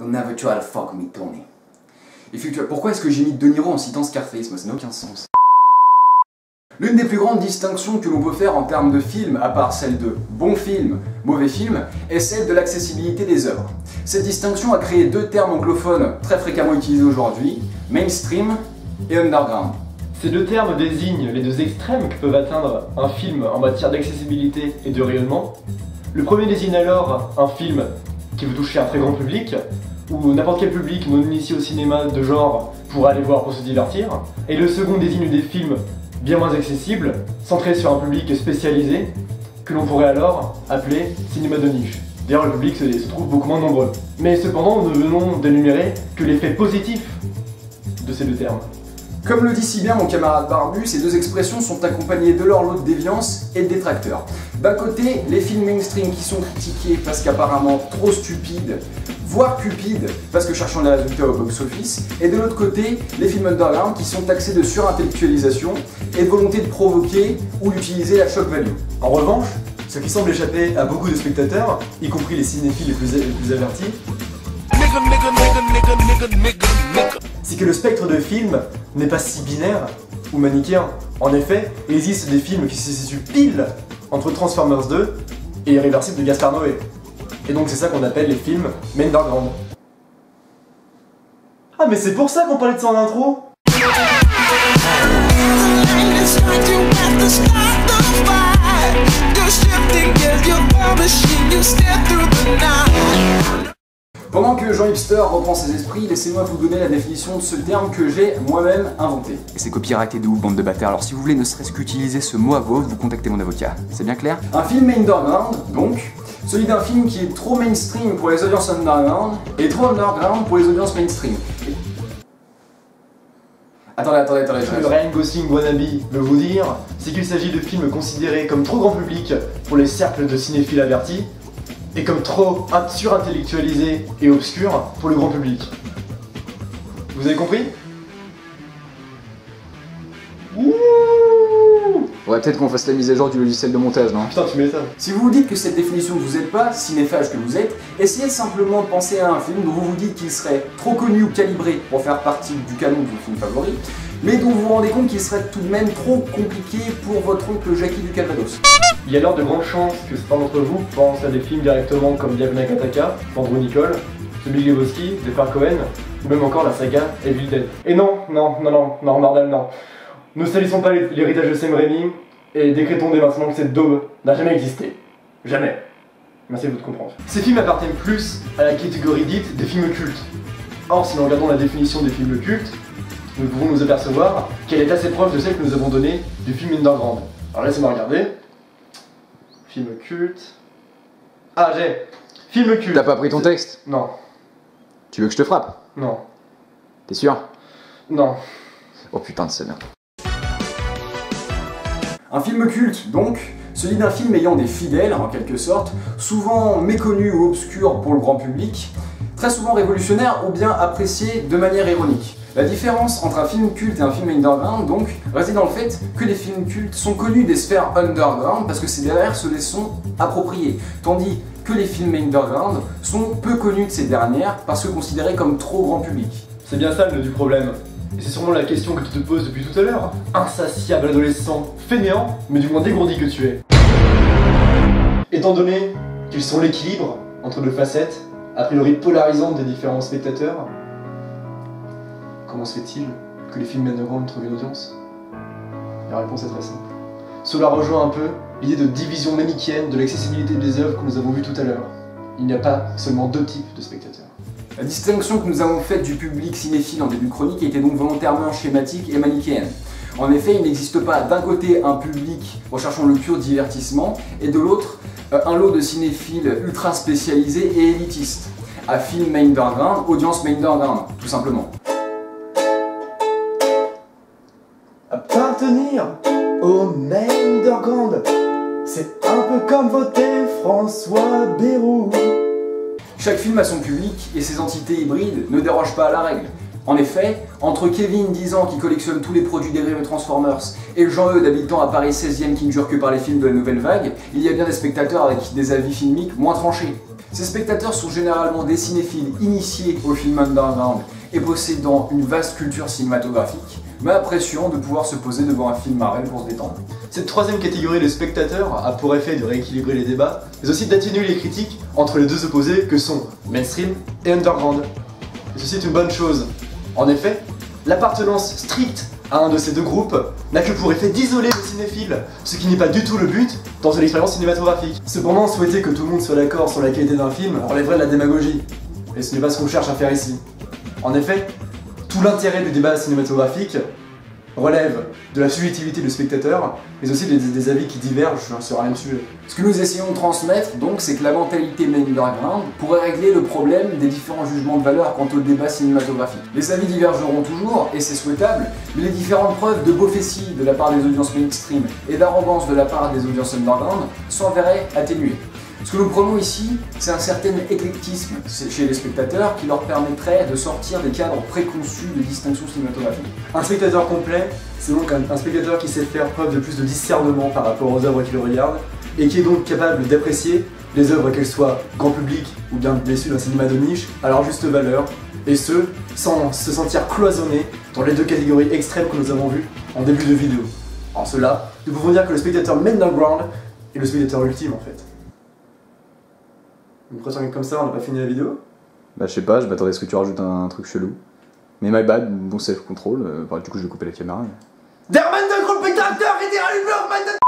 They'll never try to fuck me, Tony. Pourquoi est-ce que j'ai mis De Niro en citant Scarface? Moi, ça n'a aucun sens. L'une des plus grandes distinctions que l'on peut faire en termes de film, à part celle de bon film, mauvais film, est celle de l'accessibilité des œuvres. Cette distinction a créé deux termes anglophones très fréquemment utilisés aujourd'hui, mainstream et underground. Ces deux termes désignent les deux extrêmes que peuvent atteindre un film en matière d'accessibilité et de rayonnement. Le premier désigne alors un film qui veut toucher un très grand public, où n'importe quel public non initié au cinéma de genre pourra aller voir pour se divertir. Et le second désigne des films bien moins accessibles, centrés sur un public spécialisé, que l'on pourrait alors appeler cinéma de niche. D'ailleurs, le public se trouve beaucoup moins nombreux. Mais cependant, nous venons d'énumérer que l'effet positif de ces deux termes. Comme le dit si bien mon camarade Barbu, ces deux expressions sont accompagnées de leur lot de déviance et de détracteurs. D'un côté, les films mainstream qui sont critiqués parce qu'apparemment trop stupides, voire cupides, parce que cherchant des résultats au box-office, et de l'autre côté, les films underground qui sont taxés de surintellectualisation et de volonté de provoquer ou d'utiliser la shock value. En revanche, ce qui semble échapper à beaucoup de spectateurs, y compris les cinéphiles les plus avertis, c'est que le spectre de films n'est pas si binaire ou manichéen. En effet, il existe des films qui se situent pile entre Transformers 2 et Irréversible de Gaspard Noé. Et donc c'est ça qu'on appelle les films underground. Ah mais c'est pour ça qu'on parlait de ça en intro. Pendant que Jean Hipster reprend ses esprits, laissez-moi vous donner la définition de ce terme que j'ai moi-même inventé. Et c'est copyrighté de ouf, bande de bâtards, alors si vous voulez ne serait-ce qu'utiliser ce mot à voix, vous contactez mon avocat. C'est bien clair? Un film underground, donc, celui d'un film qui est trop mainstream pour les audiences underground, et trop underground pour les audiences mainstream. Attendez. Le Ryan Gosling wannabe veut vous dire, c'est qu'il s'agit de films considérés comme trop grand public pour les cercles de cinéphiles avertis, et comme trop surintellectualisés et obscurs pour le grand public. Vous avez compris? Ouh! Ouais, peut-être qu'on fasse la mise à jour du logiciel de montage, non? Putain, tu m'étonnes. Si vous vous dites que cette définition ne vous aide pas, cinéphage que vous êtes, essayez simplement de penser à un film dont vous vous dites qu'il serait trop connu ou calibré pour faire partie du canon de vos films favoris, mais dont vous vous rendez compte qu'il serait tout de même trop compliqué pour votre oncle Jackie du Calvados. Il y a alors de grandes chances que certains d'entre vous pensent à des films directement comme Bienvenue à Kataka, Andrew Nicole, The Big Lebowski, des frères Cohen, ou même encore la saga Evil Dead. Et non, Mardal, non. Ne salissons pas l'héritage de Sam Raimi et décrétons dès maintenant que cette daube n'a jamais existé. Jamais. Merci de votre compréhension. Ces films appartiennent plus à la catégorie dite des films cultes. Or, si nous regardons la définition des films cultes, nous pouvons nous apercevoir qu'elle est assez proche de celle que nous avons donnée du film underground. Alors laissez-moi regarder. Film culte... Ah, j'ai... Film culte. T'as pas pris ton texte? Non. Tu veux que je te frappe? Non. T'es sûr? Non. Oh putain de merde. Un film culte, donc, celui d'un film ayant des fidèles, en quelque sorte, souvent méconnus ou obscurs pour le grand public, très souvent révolutionnaires ou bien appréciés de manière ironique. La différence entre un film culte et un film underground, donc, réside dans le fait que les films cultes sont connus des sphères underground parce que c'est derrière ceux les sont appropriés, tandis que les films underground sont peu connus de ces dernières parce que considérés comme trop grand public. C'est bien ça le nœud du problème. Et c'est sûrement la question que tu te poses depuis tout à l'heure. Insatiable adolescent, fainéant, mais du moins dégourdi que tu es. Étant donné qu'ils sont l'équilibre entre deux facettes, a priori polarisantes des différents spectateurs, comment se fait-il que les films underground trouvent une audience? La réponse est très simple. Cela rejoint un peu l'idée de division manichéenne de l'accessibilité des œuvres que nous avons vues tout à l'heure. Il n'y a pas seulement deux types de spectateurs. La distinction que nous avons faite du public cinéphile en début de chronique était donc volontairement schématique et manichéenne. En effet, il n'existe pas d'un côté un public recherchant le pur divertissement et de l'autre un lot de cinéphiles ultra spécialisés et élitistes. À film underground, audience underground, tout simplement. Appartenir au underground, c'est un peu comme voter François Bayrou. Chaque film a son public et ses entités hybrides ne dérogent pas à la règle. En effet, entre Kevin, 10 ans, qui collectionne tous les produits dérivés Transformers, et Jean-Eudes, habitant à Paris 16e, qui ne jure que par les films de la nouvelle vague, il y a bien des spectateurs avec des avis filmiques moins tranchés. Ces spectateurs sont généralement des cinéphiles initiés au film underground et possédant une vaste culture cinématographique, mais appréciant de pouvoir se poser devant un film Marvel pour se détendre. Cette troisième catégorie de spectateurs a pour effet de rééquilibrer les débats, mais aussi d'atténuer les critiques entre les deux opposés que sont mainstream et underground. Et ceci est une bonne chose. En effet, l'appartenance stricte à un de ces deux groupes n'a que pour effet d'isoler le cinéphile, ce qui n'est pas du tout le but dans une expérience cinématographique. Cependant, souhaiter que tout le monde soit d'accord sur la qualité d'un film relèverait de la démagogie, et ce n'est pas ce qu'on cherche à faire ici. En effet, tout l'intérêt du débat cinématographique relève de la subjectivité du spectateur, mais aussi des avis qui divergent sur un même sujet. Ce que nous essayons de transmettre, donc, c'est que la mentalité underground pourrait régler le problème des différents jugements de valeur quant au débat cinématographique. Les avis divergeront toujours, et c'est souhaitable, mais les différentes preuves de beaufaisie de la part des audiences mainstream et d'arrogance de la part des audiences underground s'enverraient atténuées. Ce que nous prenons ici, c'est un certain éclectisme chez les spectateurs qui leur permettrait de sortir des cadres préconçus de distinction cinématographique. Un spectateur complet, c'est donc un spectateur qui sait faire preuve de plus de discernement par rapport aux œuvres qu'il regarde, et qui est donc capable d'apprécier les œuvres, qu'elles soient grand public ou bien issues d'un cinéma de niche, à leur juste valeur, et ce, sans se sentir cloisonné dans les deux catégories extrêmes que nous avons vues en début de vidéo. En cela, nous pouvons dire que le spectateur underground est le spectateur ultime en fait. Une pression comme ça, on n'a pas fini la vidéo? Bah je sais pas, je m'attendais à ce que tu rajoutes un truc chelou. Mais my bad, bon self-control, du coup je vais couper la caméra. Der Mann, der Grundspectateur, il est allumé,